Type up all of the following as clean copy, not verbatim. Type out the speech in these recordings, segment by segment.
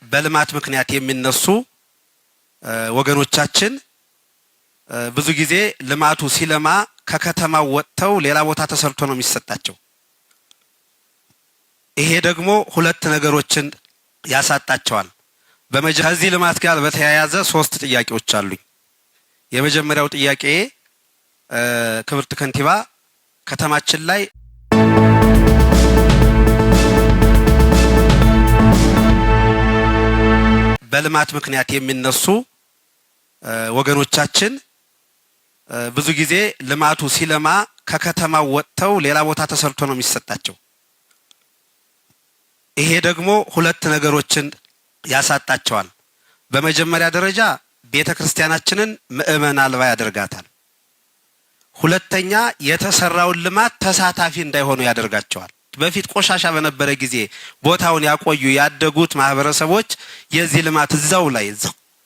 በልማት ምክንያት የሚነሱ ወገኖቻችን ብዙ ጊዜ ልማቱ ሲለማ ከከተማው ወጥተው ሌላ ቦታ ተሰርቶ ነው የሚሰጣቸው። ይሄ ደግሞ ሁለት ነገሮችን ያሳጣቸዋል። ከዚህ ልማት ጋር በተያያዘ ሶስት ጥያቄዎች አሉኝ። የመጀመሪያው ጥያቄ ክብርት ከንቲባ ከተማችን ላይ በልማት ምክንያት የሚነሱ ወገኖቻችን ብዙ ጊዜ ልማቱ ሲለማ ከከተማው ወጥተው ሌላ ቦታ ተሰርቶ ነው የሚሰጣቸው። ይሄ ደግሞ ሁለት ነገሮችን ያሳጣቸዋል። በመጀመሪያ ደረጃ ቤተክርስቲያናችንን ምእመን አልባ ያደርጋታል። ሁለተኛ የተሰራውን ልማት ተሳታፊ እንዳይሆኑ ያደርጋቸዋል። በፊት ቆሻሻ በነበረ ጊዜ ቦታውን ያቆዩ ያደጉት ማህበረሰቦች የዚህ ልማት እዛው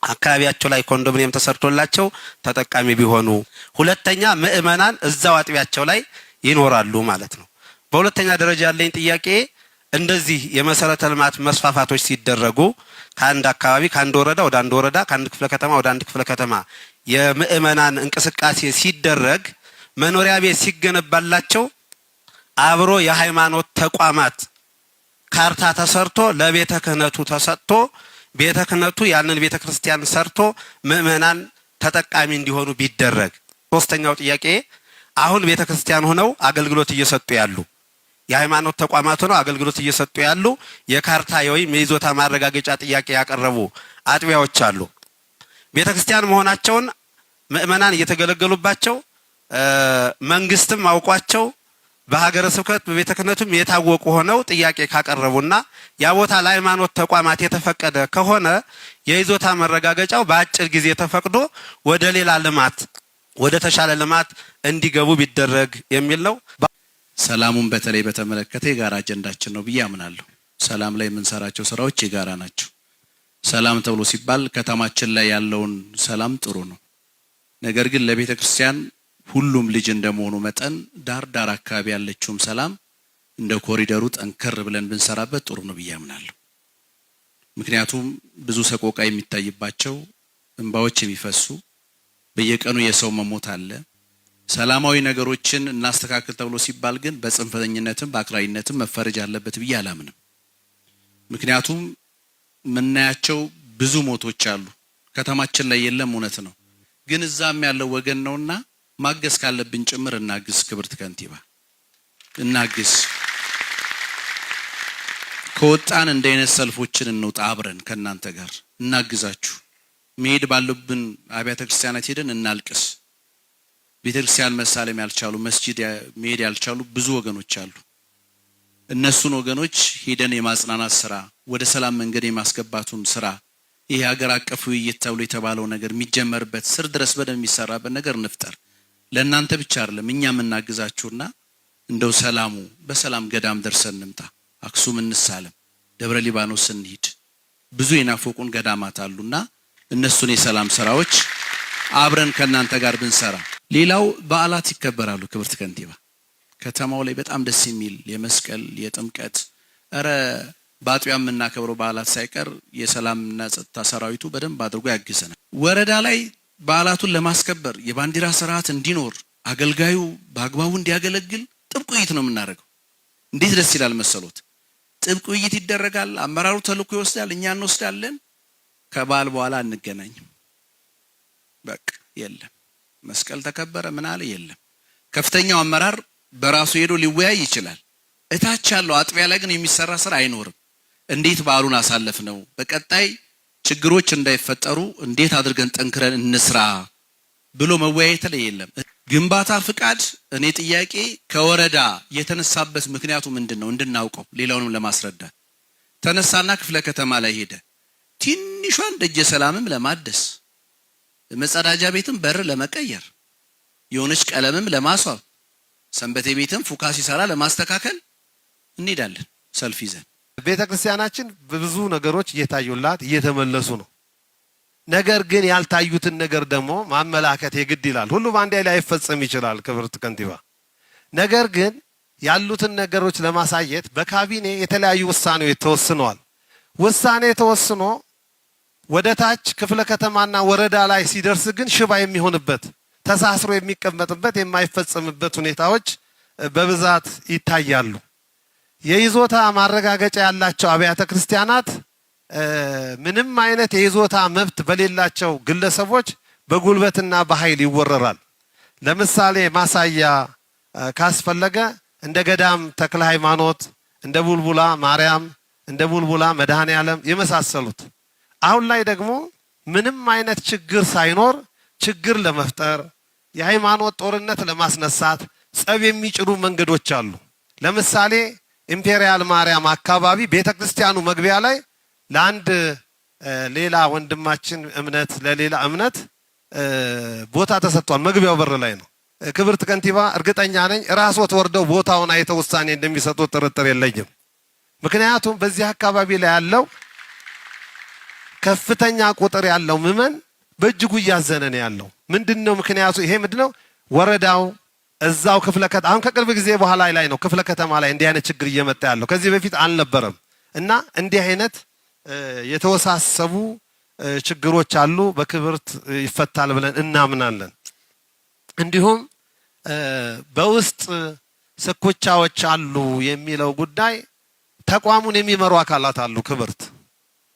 አካባቢያቸው ላይ ኮንዶሚኒየም ተሰርቶላቸው ተጠቃሚ ቢሆኑ፣ ሁለተኛ ምእመናን እዛው አጥቢያቸው ላይ ይኖራሉ ማለት ነው። በሁለተኛ ደረጃ ያለኝ ጥያቄ እንደዚህ የመሰረተ ልማት መስፋፋቶች ሲደረጉ ከአንድ አካባቢ ከአንድ ወረዳ ወደ አንድ ወረዳ ከአንድ ክፍለ ከተማ ወደ አንድ ክፍለ ከተማ የምእመናን እንቅስቃሴ ሲደረግ መኖሪያ ቤት ሲገነባላቸው አብሮ የሃይማኖት ተቋማት ካርታ ተሰርቶ ለቤተ ክህነቱ ተሰጥቶ ቤተ ክህነቱ ያንን ቤተ ክርስቲያን ሰርቶ ምእመናን ተጠቃሚ እንዲሆኑ ቢደረግ። ሶስተኛው ጥያቄ አሁን ቤተ ክርስቲያን ሆነው አገልግሎት እየሰጡ ያሉ የሃይማኖት ተቋማት ሆነው አገልግሎት እየሰጡ ያሉ የካርታ ወይም የይዞታ ማረጋገጫ ጥያቄ ያቀረቡ አጥቢያዎች አሉ። ቤተ ክርስቲያን መሆናቸውን ምእመናን እየተገለገሉባቸው መንግስትም አውቋቸው በሀገረ ስብከት በቤተ ክህነቱም የታወቁ ሆነው ጥያቄ ካቀረቡና ያ ቦታ ለሃይማኖት ተቋማት የተፈቀደ ከሆነ የይዞታ መረጋገጫው በአጭር ጊዜ ተፈቅዶ ወደ ሌላ ልማት ወደ ተሻለ ልማት እንዲገቡ ቢደረግ የሚል ነው። ሰላሙን በተለይ በተመለከተ የጋራ አጀንዳችን ነው ብዬ አምናለሁ። ሰላም ላይ የምንሰራቸው ስራዎች የጋራ ናቸው። ሰላም ተብሎ ሲባል ከተማችን ላይ ያለውን ሰላም ጥሩ ነው። ነገር ግን ለቤተ ክርስቲያን ሁሉም ልጅ እንደመሆኑ መጠን ዳር አካባቢ ያለችውም ሰላም እንደ ኮሪደሩ ጠንከር ብለን ብንሰራበት ጥሩ ነው ብዬ አምናለሁ። ምክንያቱም ብዙ ሰቆቃ የሚታይባቸው እንባዎች የሚፈሱ በየቀኑ የሰው መሞት አለ። ሰላማዊ ነገሮችን እናስተካክል ተብሎ ሲባል ግን በጽንፈተኝነትም በአክራሪነትም መፈረጅ አለበት ብዬ አላምንም። ምክንያቱም ምናያቸው ብዙ ሞቶች አሉ። ከተማችን ላይ የለም እውነት ነው፣ ግን እዛም ያለው ወገን ነውና ማገዝ ካለብን ጭምር እናግዝ። ክብርት ከንቲባ እናግዝ። ከወጣን እንደ አይነት ሰልፎችን እንውጣ፣ አብረን ከናንተ ጋር እናግዛችሁ። መሄድ ባለብን አብያተ ክርስቲያናት ሄደን እናልቅስ። ቤተክርስቲያን መሳለም ያልቻሉ መስጂድ መሄድ ያልቻሉ ብዙ ወገኖች አሉ። እነሱን ወገኖች ሄደን የማጽናናት ስራ፣ ወደ ሰላም መንገድ የማስገባቱን ስራ፣ ይሄ ሀገር አቀፍ ውይይት ተብሎ የተባለው ነገር የሚጀመርበት ስር ድረስ በደንብ የሚሰራበት ነገር እንፍጠር። ለእናንተ ብቻ አይደለም እኛም እናግዛችሁና እንደው ሰላሙ በሰላም ገዳም ደርሰን እንምጣ። አክሱም እንሳለም፣ ደብረ ሊባኖስ እንሂድ። ብዙ የናፈቁን ገዳማት አሉና እነሱን የሰላም ስራዎች አብረን ከናንተ ጋር ብንሰራ። ሌላው በዓላት ይከበራሉ። ክብርት ከንቲባ ከተማው ላይ በጣም ደስ የሚል የመስቀል የጥምቀት በአጥቢያ የምናከብረው በዓላት ሳይቀር የሰላምና ጸጥታ ሰራዊቱ በደንብ አድርጎ ያግዘናል። ወረዳ ላይ በዓላቱን ለማስከበር የባንዲራ ስርዓት እንዲኖር አገልጋዩ በአግባቡ እንዲያገለግል ጥብቅ ውይይት ነው የምናደርገው። እንዴት ደስ ይላል መሰሎት! ጥብቅ ውይይት ይደረጋል። አመራሩ ተልእኮ ይወስዳል፣ እኛ እንወስዳለን። ከበዓል በኋላ አንገናኝም። በቃ የለም መስቀል ተከበረ ምን አለ የለም። ከፍተኛው አመራር በራሱ ሄዶ ሊወያይ ይችላል። እታች ያለው አጥቢያ ላይ ግን የሚሰራ ስራ አይኖርም። እንዴት በዓሉን አሳለፍ ነው፣ በቀጣይ ችግሮች እንዳይፈጠሩ እንዴት አድርገን ጠንክረን እንስራ ብሎ መወያየት ላይ የለም። ግንባታ ፍቃድ እኔ ጥያቄ ከወረዳ የተነሳበት ምክንያቱ ምንድነው እንድናውቀው ሌላውንም ለማስረዳት ተነሳና ክፍለ ከተማ ላይ ሄደ። ትንሿን ደጀ ሰላምም ለማደስ መጸዳጃ ቤትም በር ለመቀየር የሆነች ቀለምም ለማስዋብ ሰንበቴ ቤትም ፉካ ሲሰራ ለማስተካከል እንሄዳለን ሰልፍ ይዘን። ቤተክርስቲያናችን በብዙ ነገሮች እየታዩላት እየተመለሱ ነው። ነገር ግን ያልታዩትን ነገር ደግሞ ማመላከት የግድ ይላል። ሁሉ ባንዴ ላይ አይፈጸም ይችላል ክብርት ከንቲባ። ነገር ግን ያሉትን ነገሮች ለማሳየት በካቢኔ የተለያዩ ውሳኔዎች ተወስነዋል። ውሳኔ ተወስኖ ወደ ታች ክፍለ ከተማና ወረዳ ላይ ሲደርስ ግን ሽባ የሚሆንበት ተሳስሮ የሚቀመጥበት የማይፈጸምበት ሁኔታዎች በብዛት ይታያሉ። የይዞታ ማረጋገጫ ያላቸው አብያተ ክርስቲያናት ምንም አይነት የይዞታ መብት በሌላቸው ግለሰቦች በጉልበትና በኃይል ይወረራል። ለምሳሌ ማሳያ ካስፈለገ እንደ ገዳም ተክለ ሃይማኖት፣ እንደ ቡልቡላ ማርያም፣ እንደ ቡልቡላ መድኃኔ ዓለም የመሳሰሉት። አሁን ላይ ደግሞ ምንም አይነት ችግር ሳይኖር ችግር ለመፍጠር የሃይማኖት ጦርነት ለማስነሳት ጸብ የሚጭሩ መንገዶች አሉ። ለምሳሌ ኢምፔሪያል ማርያም አካባቢ ቤተክርስቲያኑ መግቢያ ላይ ለአንድ ሌላ ወንድማችን እምነት ለሌላ እምነት ቦታ ተሰጥቷል። መግቢያው በር ላይ ነው። ክብርት ከንቲባ እርግጠኛ ነኝ ራስዎት ወርደው ቦታውን አይተው ውሳኔ እንደሚሰጡት ጥርጥር የለኝም። ምክንያቱም በዚህ አካባቢ ላይ ያለው ከፍተኛ ቁጥር ያለው ምዕመን በእጅጉ እያዘነ ነው ያለው። ምንድነው ምክንያቱ? ይሄ ምንድነው? ወረዳው እዛው ክፍለ ከተማ አሁን ከቅርብ ጊዜ በኋላ ላይ ነው ክፍለ ከተማ ላይ እንዲህ አይነት ችግር እየመጣ ያለው። ከዚህ በፊት አልነበረም። እና እንዲህ አይነት የተወሳሰቡ ችግሮች አሉ። በክብርት ይፈታል ብለን እናምናለን። እንዲሁም በውስጥ ስኩቻዎች አሉ የሚለው ጉዳይ ተቋሙን የሚመሩ አካላት አሉ። ክብርት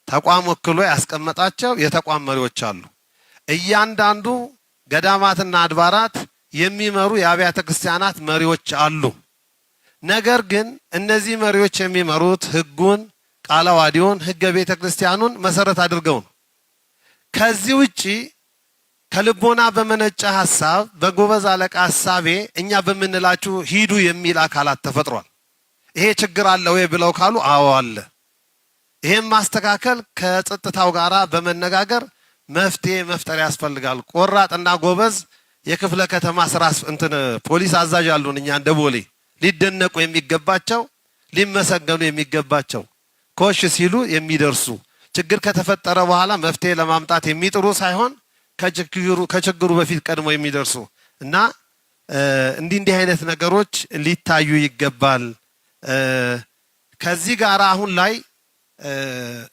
ተቋም ወክሎ ያስቀመጣቸው የተቋም መሪዎች አሉ። እያንዳንዱ ገዳማትና አድባራት የሚመሩ የአብያተ ክርስቲያናት መሪዎች አሉ። ነገር ግን እነዚህ መሪዎች የሚመሩት ሕጉን ቃለ ዓዋዲውን ሕገ ቤተ ክርስቲያኑን መሰረት አድርገው ነው። ከዚህ ውጪ ከልቦና በመነጨ ሐሳብ በጎበዝ አለቃ ሐሳቤ እኛ በምንላችሁ ሂዱ የሚል አካላት ተፈጥሯል። ይሄ ችግር አለ ወይ ብለው ካሉ አዎ አለ። ይሄን ማስተካከል ከጸጥታው ጋራ በመነጋገር መፍትሄ መፍጠር ያስፈልጋል። ቆራጥና ጎበዝ የክፍለ ከተማ ስራ ፖሊስ አዛዥ አሉን። እኛ እንደ ቦሌ ሊደነቁ የሚገባቸው ሊመሰገኑ የሚገባቸው ኮሽ ሲሉ የሚደርሱ ችግር ከተፈጠረ በኋላ መፍትሄ ለማምጣት የሚጥሩ ሳይሆን ከችግሩ በፊት ቀድሞ የሚደርሱ እና እንዲህ አይነት ነገሮች ሊታዩ ይገባል። ከዚህ ጋር አሁን ላይ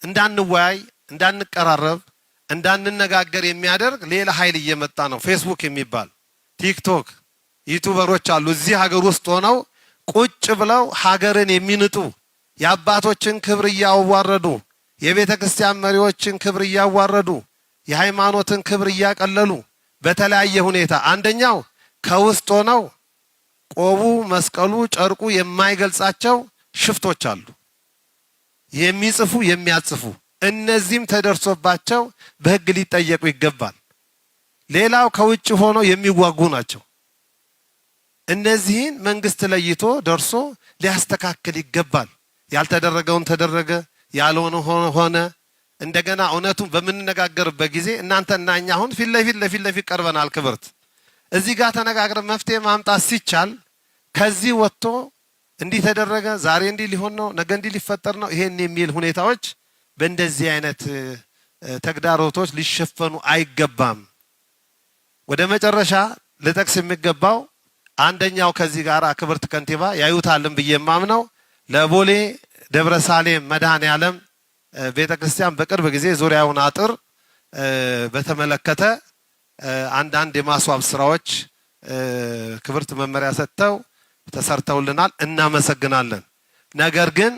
እንዳንወያይ፣ እንዳንቀራረብ፣ እንዳንነጋገር የሚያደርግ ሌላ ኃይል እየመጣ ነው። ፌስቡክ የሚባል ቲክቶክ ዩቲዩበሮች አሉ። እዚህ ሀገር ውስጥ ሆነው ቁጭ ብለው ሀገርን የሚንጡ የአባቶችን ክብር እያዋረዱ የቤተ ክርስቲያን መሪዎችን ክብር እያዋረዱ የሃይማኖትን ክብር እያቀለሉ በተለያየ ሁኔታ አንደኛው ከውስጥ ሆነው ቆቡ፣ መስቀሉ፣ ጨርቁ የማይገልጻቸው ሽፍቶች አሉ፣ የሚጽፉ የሚያጽፉ። እነዚህም ተደርሶባቸው በሕግ ሊጠየቁ ይገባል። ሌላው ከውጭ ሆነው የሚዋጉ ናቸው። እነዚህን መንግስት ለይቶ ደርሶ ሊያስተካክል ይገባል። ያልተደረገውን ተደረገ፣ ያልሆነ ሆነ። እንደገና እውነቱን በምንነጋገርበት ጊዜ እናንተና እኛ አሁን ፊት ለፊት ቀርበናል። ክብርት እዚህ ጋር ተነጋግረን መፍትሄ ማምጣት ሲቻል ከዚህ ወጥቶ እንዲህ ተደረገ፣ ዛሬ እንዲህ ሊሆን ነው፣ ነገ እንዲህ ሊፈጠር ነው፣ ይሄን የሚል ሁኔታዎች በእንደዚህ አይነት ተግዳሮቶች ሊሸፈኑ አይገባም። ወደ መጨረሻ ልጠቅስ የሚገባው አንደኛው ከዚህ ጋር ክብርት ከንቲባ ያዩታልን ብዬ የማምነው ለቦሌ ደብረ ሳሌም መድኃኔ ዓለም ቤተ ክርስቲያን በቅርብ ጊዜ ዙሪያውን አጥር በተመለከተ አንዳንድ የማስዋብ ስራዎች ክብርት መመሪያ ሰጥተው ተሰርተውልናል፣ እናመሰግናለን። ነገር ግን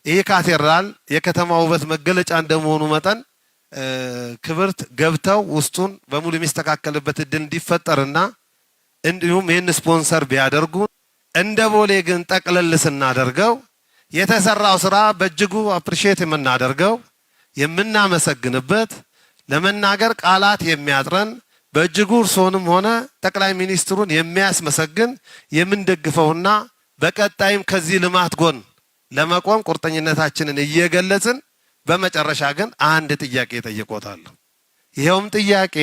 ይህ ካቴድራል የከተማ ውበት መገለጫ እንደመሆኑ መጠን ክብርት ገብተው ውስጡን በሙሉ የሚስተካከልበት እድል እንዲፈጠርና እንዲሁም ይህን ስፖንሰር ቢያደርጉ እንደ ቦሌ ግን ጠቅለል ስናደርገው የተሰራው ስራ በእጅጉ አፕሪሼት የምናደርገው የምናመሰግንበት ለመናገር ቃላት የሚያጥረን በእጅጉ እርሶንም ሆነ ጠቅላይ ሚኒስትሩን የሚያስመሰግን የምንደግፈውና በቀጣይም ከዚህ ልማት ጎን ለመቆም ቁርጠኝነታችንን እየገለጽን በመጨረሻ ግን አንድ ጥያቄ ጠይቆታለሁ። ይኸውም ጥያቄ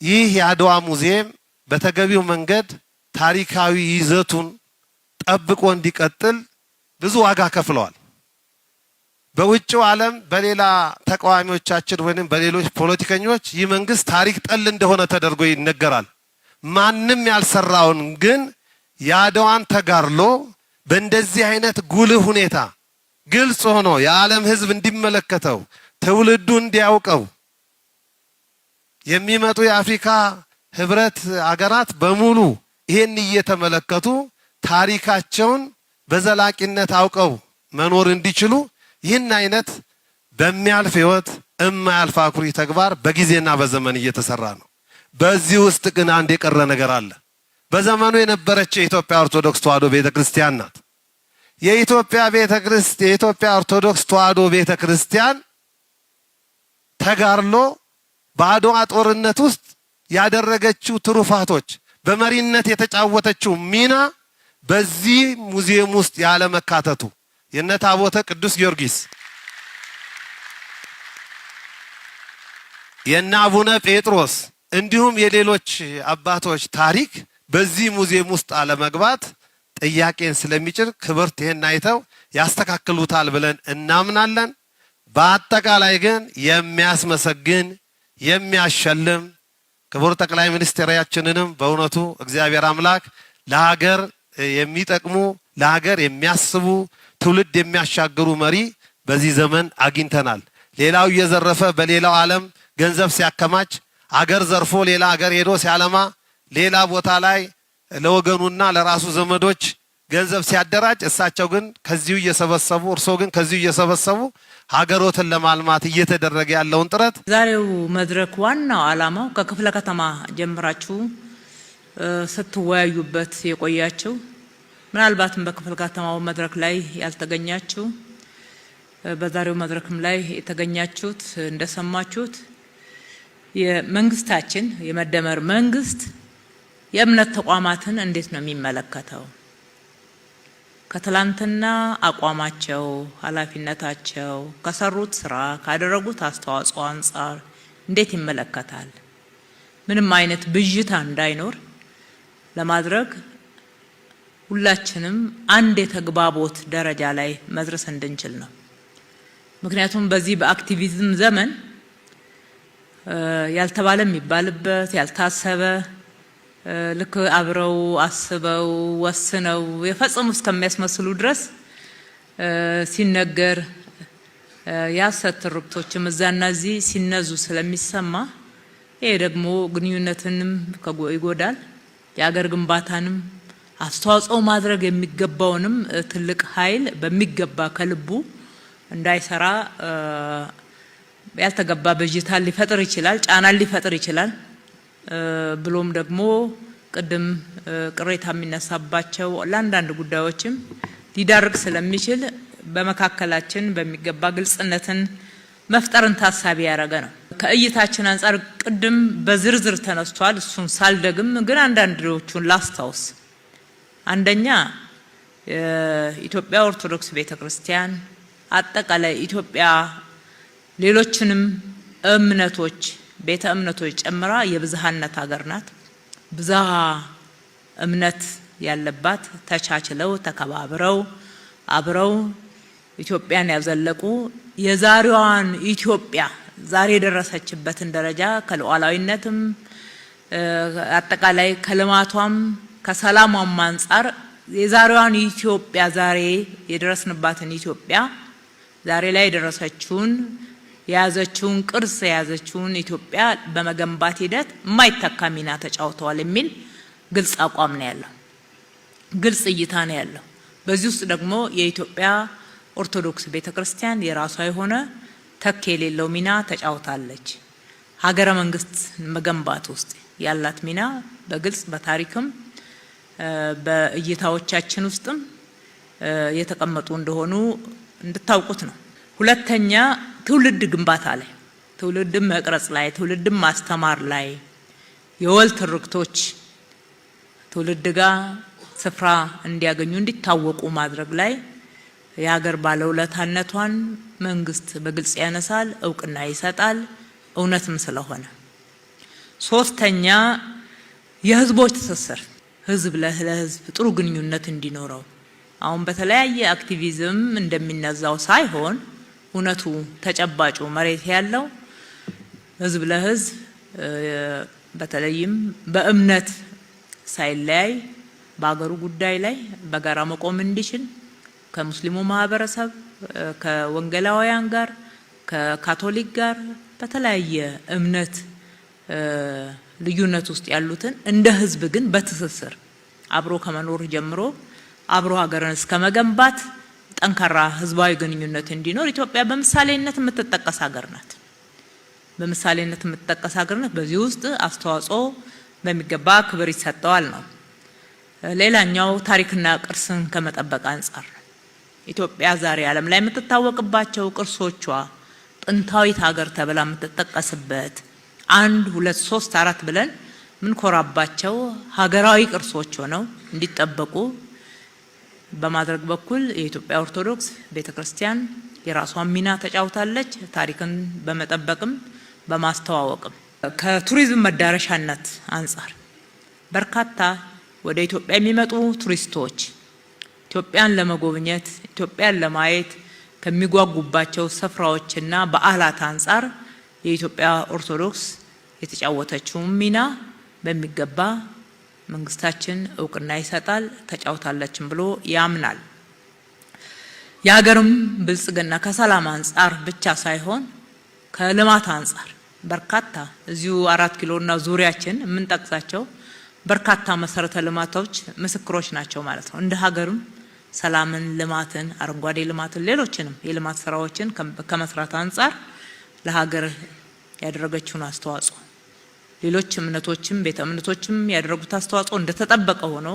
ይህ የአድዋ ሙዚየም በተገቢው መንገድ ታሪካዊ ይዘቱን ጠብቆ እንዲቀጥል ብዙ ዋጋ ከፍለዋል። በውጭው ዓለም በሌላ ተቃዋሚዎቻችን ወይም በሌሎች ፖለቲከኞች ይህ መንግስት ታሪክ ጠል እንደሆነ ተደርጎ ይነገራል። ማንም ያልሰራውን ግን የአድዋን ተጋድሎ በእንደዚህ አይነት ጉልህ ሁኔታ ግልጽ ሆኖ የዓለም ሕዝብ እንዲመለከተው ትውልዱ እንዲያውቀው የሚመጡ የአፍሪካ ህብረት አገራት በሙሉ ይሄን እየተመለከቱ ታሪካቸውን በዘላቂነት አውቀው መኖር እንዲችሉ ይህን አይነት በሚያልፍ ህይወት የማያልፍ አኩሪ ተግባር በጊዜና በዘመን እየተሰራ ነው። በዚህ ውስጥ ግን አንድ የቀረ ነገር አለ። በዘመኑ የነበረች የኢትዮጵያ ኦርቶዶክስ ተዋሕዶ ቤተክርስቲያን ናት። የኢትዮጵያ ኦርቶዶክስ ተዋሕዶ ቤተክርስቲያን ተጋድሎ በአድዋ ጦርነት ውስጥ ያደረገችው ትሩፋቶች በመሪነት የተጫወተችው ሚና በዚህ ሙዚየም ውስጥ ያለ መካተቱ የነ ታቦተ ቅዱስ ጊዮርጊስ የነ አቡነ ጴጥሮስ እንዲሁም የሌሎች አባቶች ታሪክ በዚህ ሙዚየም ውስጥ አለመግባት ጥያቄን ስለሚጭር ክብርት ይሄን አይተው ያስተካክሉታል ብለን እናምናለን። በአጠቃላይ ግን የሚያስመሰግን የሚያሸልም ክቡር ጠቅላይ ሚኒስትራችንንም በእውነቱ እግዚአብሔር አምላክ ለሀገር የሚጠቅሙ ለሀገር የሚያስቡ ትውልድ የሚያሻግሩ መሪ በዚህ ዘመን አግኝተናል። ሌላው እየዘረፈ በሌላው ዓለም ገንዘብ ሲያከማች አገር ዘርፎ ሌላ አገር ሄዶ ሲያለማ ሌላ ቦታ ላይ ለወገኑና ለራሱ ዘመዶች ገንዘብ ሲያደራጅ እሳቸው ግን ከዚሁ እየሰበሰቡ እርሶ ግን ከዚሁ እየሰበሰቡ ሀገሮትን ለማልማት እየተደረገ ያለውን ጥረት ዛሬው መድረክ ዋናው ዓላማው ከክፍለ ከተማ ጀምራችሁ ስትወያዩበት የቆያችሁ ምናልባትም በክፍለ ከተማው መድረክ ላይ ያልተገኛችሁ በዛሬው መድረክም ላይ የተገኛችሁት እንደሰማችሁት የመንግስታችን የመደመር መንግስት የእምነት ተቋማትን እንዴት ነው የሚመለከተው? ከትላንትና አቋማቸው፣ ኃላፊነታቸው፣ ከሰሩት ስራ፣ ካደረጉት አስተዋጽኦ አንጻር እንዴት ይመለከታል? ምንም አይነት ብዥታ እንዳይኖር ለማድረግ ሁላችንም አንድ የተግባቦት ደረጃ ላይ መድረስ እንድንችል ነው። ምክንያቱም በዚህ በአክቲቪዝም ዘመን ያልተባለ የሚባልበት ያልታሰበ ልክ አብረው አስበው ወስነው የፈጸሙ እስከሚያስመስሉ ድረስ ሲነገር ያሰት ትርክቶችም እዛና እዚህ ሲነዙ ስለሚሰማ ይሄ ደግሞ ግንኙነትንም ይጎዳል፣ የአገር ግንባታንም አስተዋጽኦ ማድረግ የሚገባውንም ትልቅ ኃይል በሚገባ ከልቡ እንዳይሰራ ያልተገባ በጅታ ሊፈጥር ይችላል፣ ጫና ሊፈጥር ይችላል። ብሎም ደግሞ ቅድም ቅሬታ የሚነሳባቸው ለአንዳንድ ጉዳዮችም ሊዳርግ ስለሚችል በመካከላችን በሚገባ ግልጽነትን መፍጠርን ታሳቢ ያደረገ ነው። ከእይታችን አንጻር ቅድም በዝርዝር ተነስቷል። እሱን ሳልደግም ግን አንዳንዶቹን ላስታውስ። አንደኛ የኢትዮጵያ ኦርቶዶክስ ቤተክርስቲያን አጠቃላይ ኢትዮጵያ ሌሎችንም እምነቶች ቤተ እምነቶች ጨምራ የብዝሃነት ሀገር ናት። ብዝሃ እምነት ያለባት ተቻችለው ተከባብረው አብረው ኢትዮጵያን ያዘለቁ የዛሬዋን ኢትዮጵያ ዛሬ የደረሰችበትን ደረጃ ከሉዓላዊነትም አጠቃላይ ከልማቷም ከሰላሟም አንጻር የዛሬዋን ኢትዮጵያ ዛሬ የደረስንባትን ኢትዮጵያ ዛሬ ላይ የደረሰችውን የያዘችውን ቅርስ የያዘችውን ኢትዮጵያ በመገንባት ሂደት የማይተካ ሚና ተጫውተዋል የሚል ግልጽ አቋም ነው ያለው፣ ግልጽ እይታ ነው ያለው። በዚህ ውስጥ ደግሞ የኢትዮጵያ ኦርቶዶክስ ቤተክርስቲያን የራሷ የሆነ ተክ የሌለው ሚና ተጫውታለች። ሀገረ መንግስት መገንባት ውስጥ ያላት ሚና በግልጽ በታሪክም በእይታዎቻችን ውስጥም የተቀመጡ እንደሆኑ እንድታውቁት ነው። ሁለተኛ ትውልድ ግንባታ ላይ ትውልድም መቅረጽ ላይ ትውልድም ማስተማር ላይ የወል ትርክቶች ትውልድ ጋር ስፍራ እንዲያገኙ እንዲታወቁ ማድረግ ላይ የሀገር ባለውለታነቷን መንግስት በግልጽ ያነሳል፣ እውቅና ይሰጣል፣ እውነትም ስለሆነ። ሶስተኛ የህዝቦች ትስስር ህዝብ ለህዝብ ጥሩ ግንኙነት እንዲኖረው አሁን በተለያየ አክቲቪዝም እንደሚነዛው ሳይሆን እውነቱ ተጨባጩ መሬት ያለው ህዝብ ለህዝብ በተለይም በእምነት ሳይለያይ በአገሩ ጉዳይ ላይ በጋራ መቆም እንዲችል ከሙስሊሙ ማህበረሰብ ከወንጌላውያን ጋር ከካቶሊክ ጋር በተለያየ እምነት ልዩነት ውስጥ ያሉትን እንደ ህዝብ ግን በትስስር አብሮ ከመኖር ጀምሮ አብሮ ሀገርን እስከ መገንባት ጠንካራ ህዝባዊ ግንኙነት እንዲኖር ኢትዮጵያ በምሳሌነት የምትጠቀስ ሀገር ናት። በምሳሌነት የምትጠቀስ ሀገር ናት። በዚህ ውስጥ አስተዋጽኦ በሚገባ ክብር ይሰጠዋል ነው። ሌላኛው ታሪክና ቅርስን ከመጠበቅ አንጻር ኢትዮጵያ ዛሬ ዓለም ላይ የምትታወቅባቸው ቅርሶቿ ጥንታዊት ሀገር ተብላ የምትጠቀስበት 1 2 3 4 ብለን ምን ኮራባቸው ሀገራዊ ቅርሶች ሆነው እንዲጠበቁ በማድረግ በኩል የኢትዮጵያ ኦርቶዶክስ ቤተክርስቲያን የራሷን ሚና ተጫውታለች። ታሪክን በመጠበቅም በማስተዋወቅም ከቱሪዝም መዳረሻነት አንጻር በርካታ ወደ ኢትዮጵያ የሚመጡ ቱሪስቶች ኢትዮጵያን ለመጎብኘት ኢትዮጵያን ለማየት ከሚጓጉባቸው ስፍራዎችና በዓላት አንጻር የኢትዮጵያ ኦርቶዶክስ የተጫወተችው ሚና በሚገባ መንግስታችን እውቅና ይሰጣል፣ ተጫውታለችም ብሎ ያምናል። የሀገርም ብልጽግና ከሰላም አንጻር ብቻ ሳይሆን ከልማት አንጻር በርካታ እዚሁ 4 ኪሎና ዙሪያችን የምንጠቅሳቸው በርካታ መሰረተ ልማቶች ምስክሮች ናቸው ማለት ነው። እንደ ሀገርም ሰላምን፣ ልማትን፣ አረንጓዴ ልማትን፣ ሌሎችንም የልማት ስራዎችን ከመስራት አንጻር ለሀገር ያደረገችውን አስተዋጽኦ ሌሎች እምነቶችም ቤተ እምነቶችም ያደረጉት አስተዋጽኦ እንደተጠበቀ ሆኖ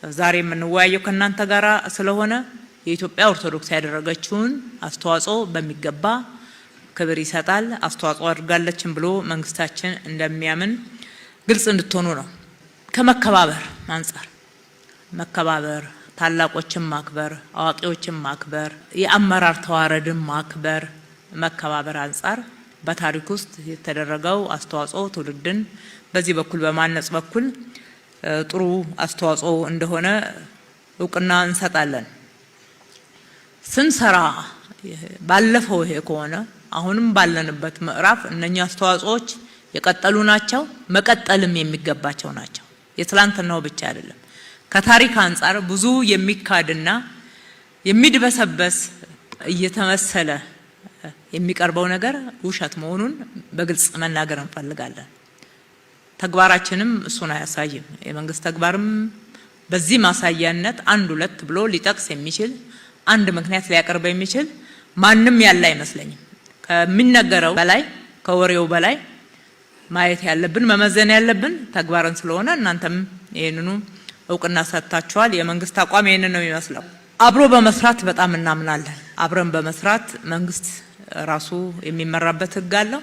ዛሬ የምንወያየው ከናንተ ጋራ ስለሆነ የኢትዮጵያ ኦርቶዶክስ ያደረገችውን አስተዋጽኦ በሚገባ ክብር ይሰጣል፣ አስተዋጽኦ አድርጋለችም ብሎ መንግስታችን እንደሚያምን ግልጽ እንድትሆኑ ነው። ከመከባበር አንጻር መከባበር፣ ታላቆችን ማክበር፣ አዋቂዎችን ማክበር፣ የአመራር ተዋረድን ማክበር፣ መከባበር አንጻር በታሪክ ውስጥ የተደረገው አስተዋጽኦ ትውልድን በዚህ በኩል በማነጽ በኩል ጥሩ አስተዋጽኦ እንደሆነ እውቅና እንሰጣለን። ስንሰራ ባለፈው ይሄ ከሆነ አሁንም ባለንበት ምዕራፍ እነኛ አስተዋጽኦዎች የቀጠሉ ናቸው፣ መቀጠልም የሚገባቸው ናቸው። የትላንትናው ብቻ አይደለም። ከታሪክ አንጻር ብዙ የሚካድና የሚድበሰበስ እየተመሰለ የሚቀርበው ነገር ውሸት መሆኑን በግልጽ መናገር እንፈልጋለን። ተግባራችንም እሱን አያሳይም። የመንግስት ተግባርም በዚህ ማሳያነት 1 2 ብሎ ሊጠቅስ የሚችል አንድ ምክንያት ሊያቀርብ የሚችል ማንም ያለ አይመስለኝም። ከሚነገረው በላይ ከወሬው በላይ ማየት ያለብን መመዘን ያለብን ተግባርን ስለሆነ እናንተም ይሄንኑ እውቅና ሰጥታችኋል። የመንግስት አቋም ይሄንን ነው የሚመስለው። አብሮ በመስራት በጣም እናምናለን። አብረን በመስራት መንግስት ራሱ የሚመራበት ህግ አለው።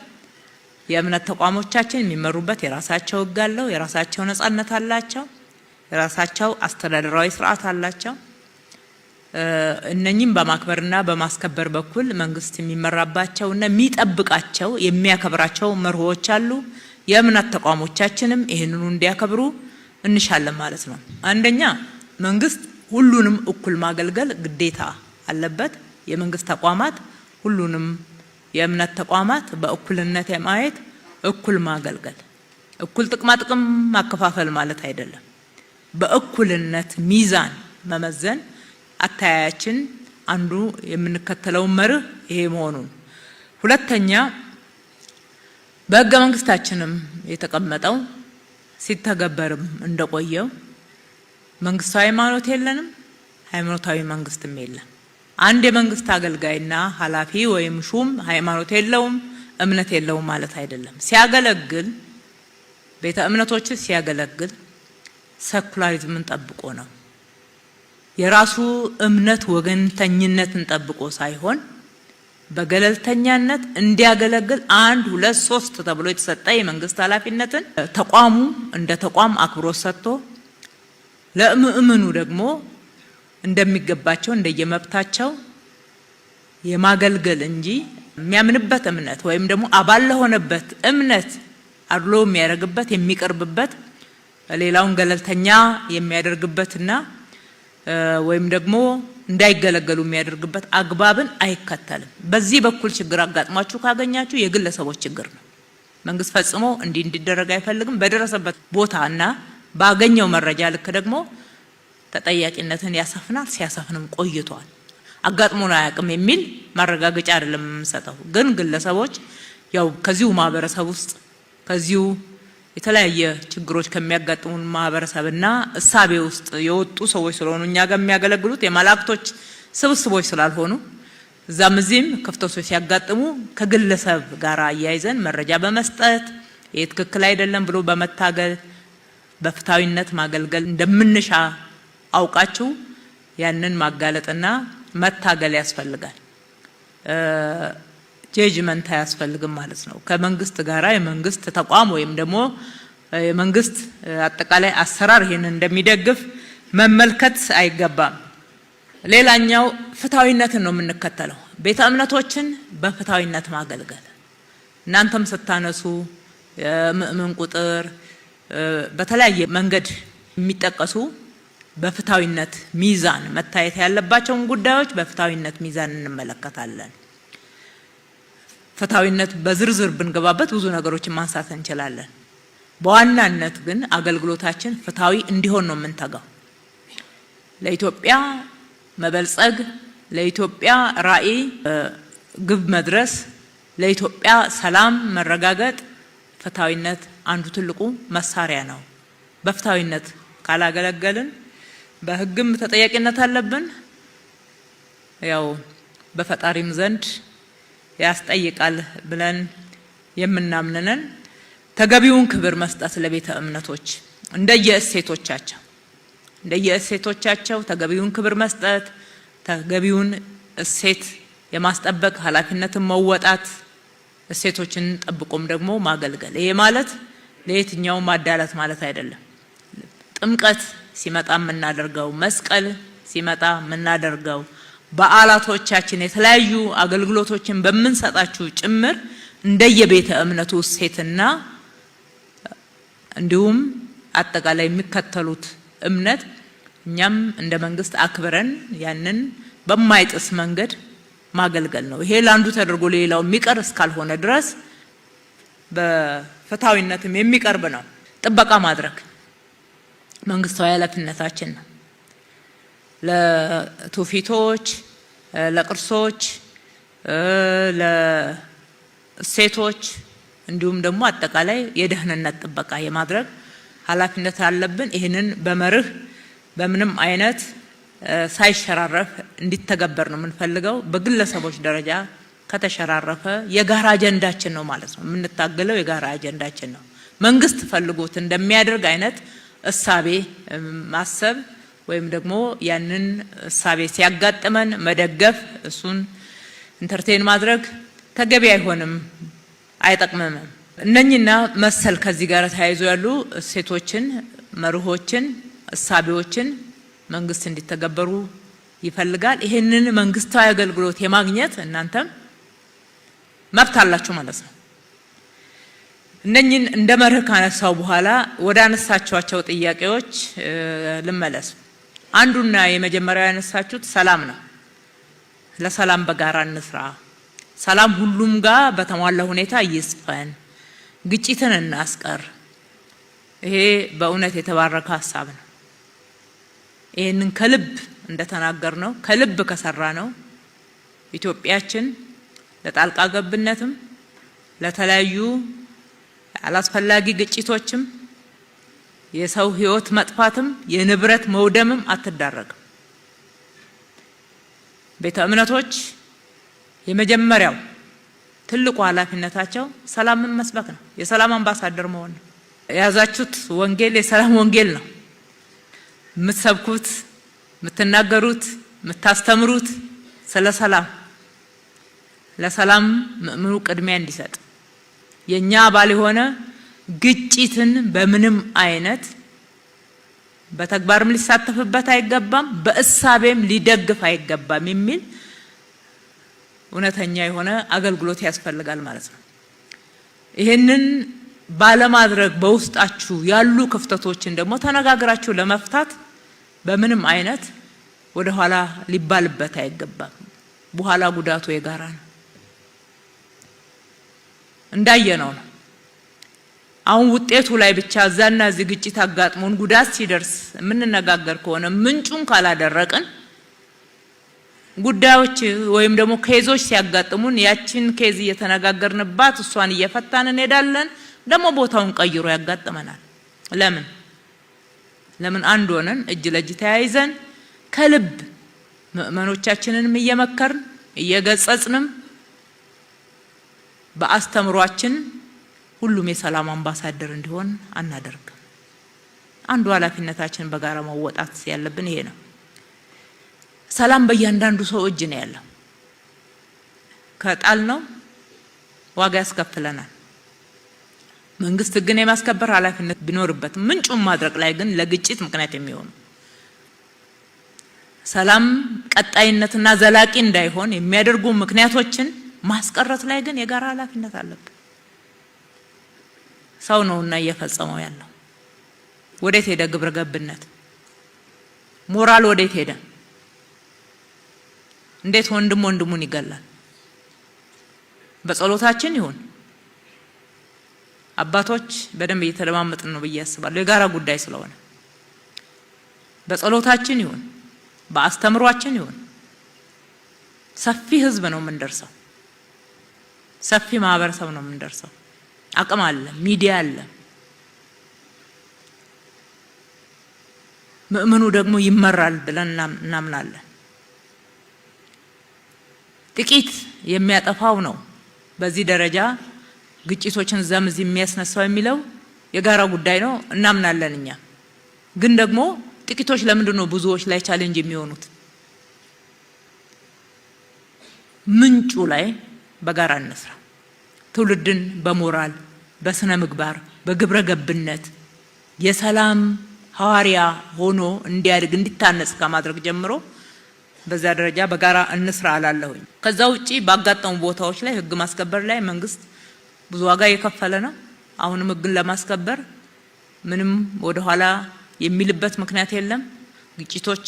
የእምነት ተቋሞቻችን የሚመሩበት የራሳቸው ህግ አለው። የራሳቸው ነጻነት አላቸው። የራሳቸው አስተዳደራዊ ስርዓት አላቸው። እነኚህም በማክበርና በማስከበር በኩል መንግስት የሚመራባቸውና የሚጠብቃቸው የሚያከብራቸው መርሆዎች አሉ። የእምነት ተቋሞቻችንም ይህንኑ እንዲያከብሩ እንሻለን ማለት ነው። አንደኛ መንግስት ሁሉንም እኩል ማገልገል ግዴታ አለበት። የመንግስት ተቋማት ሁሉንም የእምነት ተቋማት በእኩልነት የማየት እኩል ማገልገል፣ እኩል ጥቅማ ጥቅም ማከፋፈል ማለት አይደለም። በእኩልነት ሚዛን መመዘን አታያያችን አንዱ የምንከተለው መርህ ይሄ መሆኑን፣ ሁለተኛ በህገ መንግስታችንም የተቀመጠው ሲተገበርም እንደቆየው መንግስታዊ ሃይማኖት የለንም፣ ሃይማኖታዊ መንግስትም የለም። አንድ የመንግስት አገልጋይና ኃላፊ ወይም ሹም ሃይማኖት የለውም እምነት የለውም ማለት አይደለም። ሲያገለግል ቤተ እምነቶች ሲያገለግል ሴኩላሪዝምን ጠብቆ ነው። የራሱ እምነት ወገንተኝነትን ጠብቆ ሳይሆን በገለልተኛነት እንዲያገለግል 1 2 3 ተብሎ የተሰጠ የመንግስት ኃላፊነትን ተቋሙ እንደ ተቋም አክብሮት ሰጥቶ ለምእመኑ ደግሞ እንደሚገባቸው እንደየመብታቸው የማገልገል እንጂ የሚያምንበት እምነት ወይም ደግሞ አባል ለሆነበት እምነት አድሎ የሚያደርግበት የሚቀርብበት ሌላውን ገለልተኛ የሚያደርግበትና ወይም ደግሞ እንዳይገለገሉ የሚያደርግበት አግባብን አይከተልም። በዚህ በኩል ችግር አጋጥሟችሁ ካገኛችሁ የግለሰቦች ችግር ነው። መንግስት ፈጽሞ እንዲደረግ አይፈልግም። በደረሰበት ቦታና ባገኘው መረጃ ልክ ደግሞ ተጠያቂነትን ያሰፍናል፣ ሲያሰፍንም ቆይቷል። አጋጥሞን አያውቅም የሚል ማረጋገጫ አይደለም የምንሰጠው። ግን ግለሰቦች ያው ከዚሁ ማህበረሰብ ውስጥ ከዚሁ የተለያየ ችግሮች ከሚያጋጥሙን ማህበረሰብና እሳቤ ውስጥ የወጡ ሰዎች ስለሆኑ እኛ ጋር የሚያገለግሉት የመላእክቶች ስብስቦች ስላልሆኑ እዛም እዚህም ክፍተቶች ሲያጋጥሙ ከግለሰብ ጋር አያይዘን መረጃ በመስጠት ይሄ ትክክል አይደለም ብሎ በመታገል በፍታዊነት ማገልገል እንደምንሻ አውቃችሁ ያንን ማጋለጥና መታገል ያስፈልጋል። ጀጅመንት አያስፈልግም ማለት ነው። ከመንግስት ጋራ የመንግስት ተቋም ወይም ደግሞ የመንግስት አጠቃላይ አሰራር ይሄንን እንደሚደግፍ መመልከት አይገባም። ሌላኛው ፍታዊነትን ነው የምንከተለው። ቤተ እምነቶችን በፍታዊነት ማገልገል እናንተም ስታነሱ የምእመን ቁጥር በተለያየ መንገድ የሚጠቀሱ በፍታዊነት ሚዛን መታየት ያለባቸውን ጉዳዮች በፍታዊነት ሚዛን እንመለከታለን። ፍታዊነት በዝርዝር ብንገባበት ብዙ ነገሮችን ማንሳት እንችላለን። በዋናነት ግን አገልግሎታችን ፍታዊ እንዲሆን ነው የምንተጋው። ለኢትዮጵያ መበልጸግ፣ ለኢትዮጵያ ራዕይ ግብ መድረስ፣ ለኢትዮጵያ ሰላም መረጋገጥ ፍታዊነት አንዱ ትልቁ መሳሪያ ነው። በፍታዊነት ካላገለገልን በሕግም ተጠያቂነት አለብን። ያው በፈጣሪም ዘንድ ያስጠይቃል ብለን የምናምነን ተገቢውን ክብር መስጠት ለቤተ እምነቶች እንደየእሴቶቻቸው ተገቢውን ክብር መስጠት፣ ተገቢውን እሴት የማስጠበቅ ኃላፊነትን መወጣት፣ እሴቶችን ጠብቆም ደግሞ ማገልገል። ይሄ ማለት ለየትኛው ማዳላት ማለት አይደለም። ጥምቀት ሲመጣ የምናደርገው፣ መስቀል ሲመጣ የምናደርገው፣ በዓላቶቻችን የተለያዩ አገልግሎቶችን በምንሰጣችሁ ጭምር እንደየቤተ እምነቱ እሴትና እንዲሁም አጠቃላይ የሚከተሉት እምነት እኛም እንደ መንግስት አክብረን ያንን በማይጥስ መንገድ ማገልገል ነው። ይሄ ለአንዱ ተደርጎ ሌላው የሚቀር እስካልሆነ ድረስ በፍታዊነትም የሚቀርብ ነው። ጥበቃ ማድረግ መንግስታዊ ኃላፊነታችን ነው። ለትውፊቶች፣ ለቅርሶች፣ ለእሴቶች እንዲሁም ደግሞ አጠቃላይ የደህንነት ጥበቃ የማድረግ ኃላፊነት አለብን። ይህንን በመርህ በምንም አይነት ሳይሸራረፍ እንዲተገበር ነው የምንፈልገው። በግለሰቦች ደረጃ ከተሸራረፈ የጋራ አጀንዳችን ነው ማለት ነው። የምንታገለው የጋራ አጀንዳችን ነው። መንግስት ፈልጎት እንደሚያደርግ አይነት እሳቤ ማሰብ ወይም ደግሞ ያንን እሳቤ ሲያጋጥመን መደገፍ፣ እሱን ኢንተርቴን ማድረግ ተገቢ አይሆንም፣ አይጠቅምም። እነኚህና መሰል ከዚህ ጋር ተያይዞ ያሉ እሴቶችን፣ መርሆችን፣ እሳቤዎችን መንግስት እንዲተገበሩ ይፈልጋል። ይሄንን መንግስታዊ አገልግሎት የማግኘት እናንተም መብት አላችሁ ማለት ነው። እነኚህን እንደ መርህ ካነሳው በኋላ ወደ አነሳቸዋቸው ጥያቄዎች ልመለስ። አንዱና የመጀመሪያው ያነሳችሁት ሰላም ነው። ለሰላም በጋራ እንስራ፣ ሰላም ሁሉም ጋር በተሟላ ሁኔታ ይስፈን፣ ግጭትን እናስቀር። ይሄ በእውነት የተባረከ ሀሳብ ነው። ይሄንን ከልብ እንደተናገር ነው ከልብ ከሰራ ነው ኢትዮጵያችን ለጣልቃ ገብነትም ለተለያዩ አላስፈላጊ ግጭቶችም የሰው ሕይወት መጥፋትም የንብረት መውደምም አትዳረግም። ቤተ እምነቶች የመጀመሪያው ትልቁ ኃላፊነታቸው ሰላምን መስበክ ነው። የሰላም አምባሳደር መሆን ነው። የያዛችሁት ወንጌል የሰላም ወንጌል ነው። የምትሰብኩት፣ የምትናገሩት፣ የምታስተምሩት ስለ ሰላም፣ ለሰላም ምእምኑ ቅድሚያ እንዲሰጥ የኛ አባል የሆነ ግጭትን በምንም አይነት በተግባርም ሊሳተፍበት አይገባም፣ በእሳቤም ሊደግፍ አይገባም የሚል እውነተኛ የሆነ አገልግሎት ያስፈልጋል ማለት ነው። ይሄንን ባለማድረግ በውስጣችሁ ያሉ ክፍተቶችን ደግሞ ተነጋግራችሁ ለመፍታት በምንም አይነት ወደ ኋላ ሊባልበት አይገባም። በኋላ ጉዳቱ የጋራ ነው። እንዳየነው ነው። አሁን ውጤቱ ላይ ብቻ እዛና እዚህ ግጭት አጋጥሞን ጉዳት ሲደርስ የምንነጋገር ከሆነ ምንጩን ካላደረቅን ጉዳዮች ወይም ደግሞ ኬዞች ሲያጋጥሙን ያችን ኬዝ እየተነጋገርንባት እሷን እየፈታን እንሄዳለን። ደግሞ ቦታውን ቀይሮ ያጋጥመናል። ለምን አንድ ሆነን እጅ ለእጅ ተያይዘን ከልብ ምእመኖቻችንንም እየመከርን እየገጸጽንም በአስተምሯችን ሁሉም የሰላም አምባሳደር እንዲሆን አናደርግም። አንዱ ኃላፊነታችን በጋራ መወጣት ያለብን ይሄ ነው። ሰላም በእያንዳንዱ ሰው እጅ ነው ያለው። ከጣል ነው ዋጋ ያስከፍለናል። መንግስት ግን የማስከበር ኃላፊነት ቢኖርበት ምንጩን ማድረቅ ላይ ግን ለግጭት ምክንያት የሚሆኑ ሰላም ቀጣይነትና ዘላቂ እንዳይሆን የሚያደርጉ ምክንያቶችን ማስቀረት ላይ ግን የጋራ ኃላፊነት አለበት። ሰው ነውና እየፈጸመው ያለው። ወዴት ሄደ ግብረ ገብነት? ሞራል ወዴት ሄደ? እንዴት ወንድሙን ይገላል? በጸሎታችን ይሁን አባቶች በደንብ እየተለማመጥን ነው ብዬ አስባለሁ። የጋራ ጉዳይ ስለሆነ በጸሎታችን ይሁን በአስተምሯችን ይሁን ሰፊ ህዝብ ነው የምንደርሰው። ሰፊ ማህበረሰብ ነው የምንደርሰው። አቅም አለ፣ ሚዲያ አለ። ምእመኑ ደግሞ ይመራል ብለን እናምናለን። ጥቂት የሚያጠፋው ነው በዚህ ደረጃ ግጭቶችን ዘምዝ የሚያስነሳው የሚለው የጋራ ጉዳይ ነው እናምናለን። እኛ ግን ደግሞ ጥቂቶች ለምንድን ነው ብዙዎች ላይ ቻሌንጅ የሚሆኑት? ምንጩ ላይ በጋራ እንስራ። ትውልድን በሞራል በስነ ምግባር በግብረ ገብነት የሰላም ሐዋርያ ሆኖ እንዲያድግ እንዲታነጽ ከማድረግ ጀምሮ በዛ ደረጃ በጋራ እንስራ አላለሁኝ። ከዛ ውጪ ባጋጠሙ ቦታዎች ላይ ህግ ማስከበር ላይ መንግስት ብዙ ዋጋ የከፈለ ነው። አሁንም ህግን ለማስከበር ምንም ወደ ኋላ የሚልበት ምክንያት የለም። ግጭቶች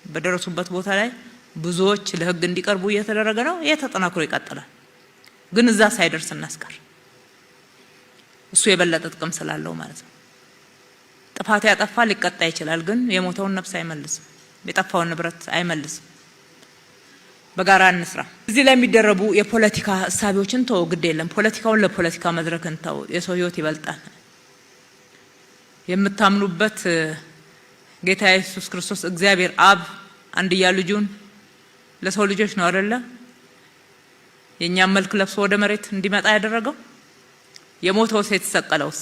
በደረሱበት ቦታ ላይ ብዙዎች ለህግ እንዲቀርቡ እየተደረገ ነው። ይሄ ተጠናክሮ ይቀጥላል። ግን እዛ ሳይደርስ እናስቀር። እሱ የበለጠ ጥቅም ስላለው ማለት ነው። ጥፋት ያጠፋ ሊቀጣ ይችላል፣ ግን የሞተውን ነፍስ አይመልስም፣ የጠፋውን ንብረት አይመልስም። በጋራ እንስራ። እዚህ ላይ የሚደረቡ የፖለቲካ ሀሳቦችን ተው፣ ግድ የለም። ፖለቲካውን ለፖለቲካ መድረክ እንተው። የሰው ህይወት ይበልጣል። የምታምኑበት ጌታ ኢየሱስ ክርስቶስ እግዚአብሔር አብ አንድያ ልጁን ለሰው ልጆች ነው አይደለ? የኛም መልክ ለብሶ ወደ መሬት እንዲመጣ ያደረገው። የሞተው ሴት ተሰቀለውስ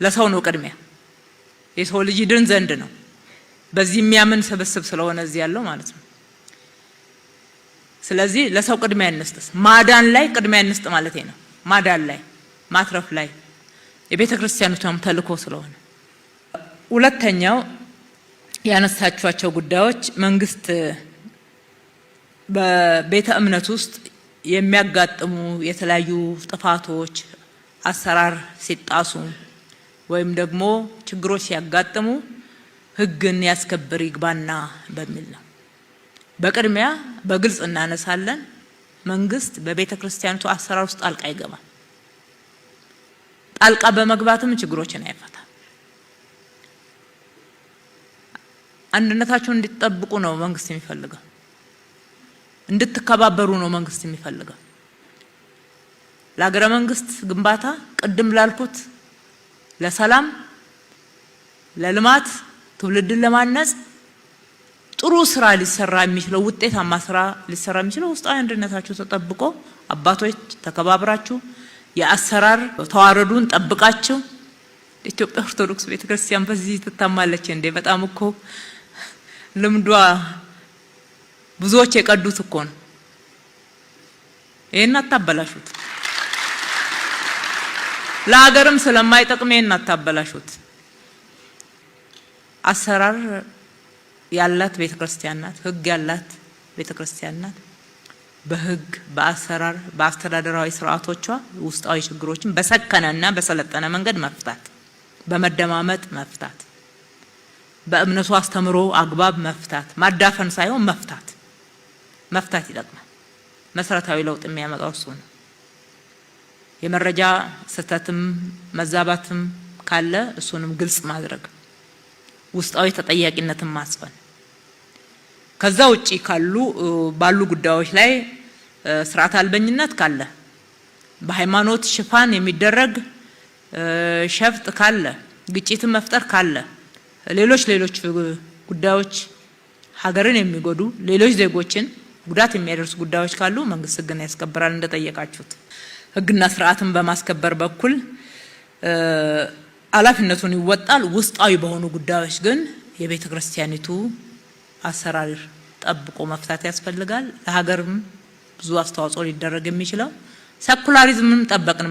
ለሰው ነው ቅድሚያ። የሰው ልጅ ድን ዘንድ ነው። በዚህ የሚያምን ስብስብ ስለሆነ እዚህ ያለው ማለት ነው። ስለዚህ ለሰው ቅድሚያ እንስጥ። ማዳን ላይ ቅድሚያ እንስጥ ማለት ነው። ማዳን ላይ ማትረፍ ላይ የቤተ ክርስቲያኑም ተልእኮ ስለሆነ። ሁለተኛው ያነሳችኋቸው ጉዳዮች መንግስት በቤተ እምነት ውስጥ የሚያጋጥሙ የተለያዩ ጥፋቶች፣ አሰራር ሲጣሱ ወይም ደግሞ ችግሮች ሲያጋጥሙ ህግን ያስከብር ይግባና በሚል ነው። በቅድሚያ በግልጽ እናነሳለን። መንግስት በቤተ ክርስቲያኑ አሰራር ውስጥ ጣልቃ ይገባል። ጣልቃ በመግባትም ችግሮችን አይፈታም። አንድነታችሁን እንድትጠብቁ ነው መንግስት የሚፈልገው። እንድትከባበሩ ነው መንግስት የሚፈልገው። ለሀገረ መንግስት ግንባታ ቅድም ላልኩት ለሰላም፣ ለልማት፣ ትውልድን ለማነጽ ጥሩ ስራ ሊሰራ የሚችለው ውጤታማ ስራ ሊሰራ የሚችለው ውስጣዊ አንድነታችሁ ተጠብቆ አባቶች ተከባብራችሁ የአሰራር ተዋረዱን ጠብቃችሁ። ኢትዮጵያ ኦርቶዶክስ ቤተክርስቲያን በዚህ ትታማለች እንዴ? በጣም እኮ ልምዷ ብዙዎች የቀዱት እኮ ነው። ይሄን አታበላሹት። ለሀገርም ስለማይጠቅም ይሄን አታበላሹት። አሰራር ያላት ቤተክርስቲያን ናት። ህግ ያላት ቤተክርስቲያን ናት። በህግ በአሰራር በአስተዳደራዊ ስርዓቶቿ ውስጣዊ ችግሮችን በሰከነና በሰለጠነ መንገድ መፍታት፣ በመደማመጥ መፍታት፣ በእምነቱ አስተምሮ አግባብ መፍታት፣ ማዳፈን ሳይሆን መፍታት ይጠቅማል። መሰረታዊ ለውጥ የሚያመጣው እሱ ነው። የመረጃ ስህተትም መዛባትም ካለ እሱንም ግልጽ ማድረግ፣ ውስጣዊ ተጠያቂነትን ማስፈን፣ ከዛ ውጪ ባሉ ጉዳዮች ላይ ስርዓት አልበኝነት ካለ በሃይማኖት ሽፋን የሚደረግ ሸፍጥ ካለ ግጭትን መፍጠር ካለ ሌሎች ጉዳዮች ሀገርን የሚጎዱ ሌሎች ዜጎችን ጉዳት የሚያደርሱ ጉዳዮች ካሉ መንግስት ህግን ያስከብራል እንደጠየቃችሁት። ህግና ስርዓትን በማስከበር በኩል ኃላፊነቱን ይወጣል። ውስጣዊ በሆኑ ጉዳዮች ግን የቤተ ክርስቲያኒቱ አሰራር ጠብቆ መፍታት ያስፈልጋል። ለሀገርም ብዙ አስተዋጽኦ ሊደረግ የሚችለው ሴኩላሪዝምም ጠበቅን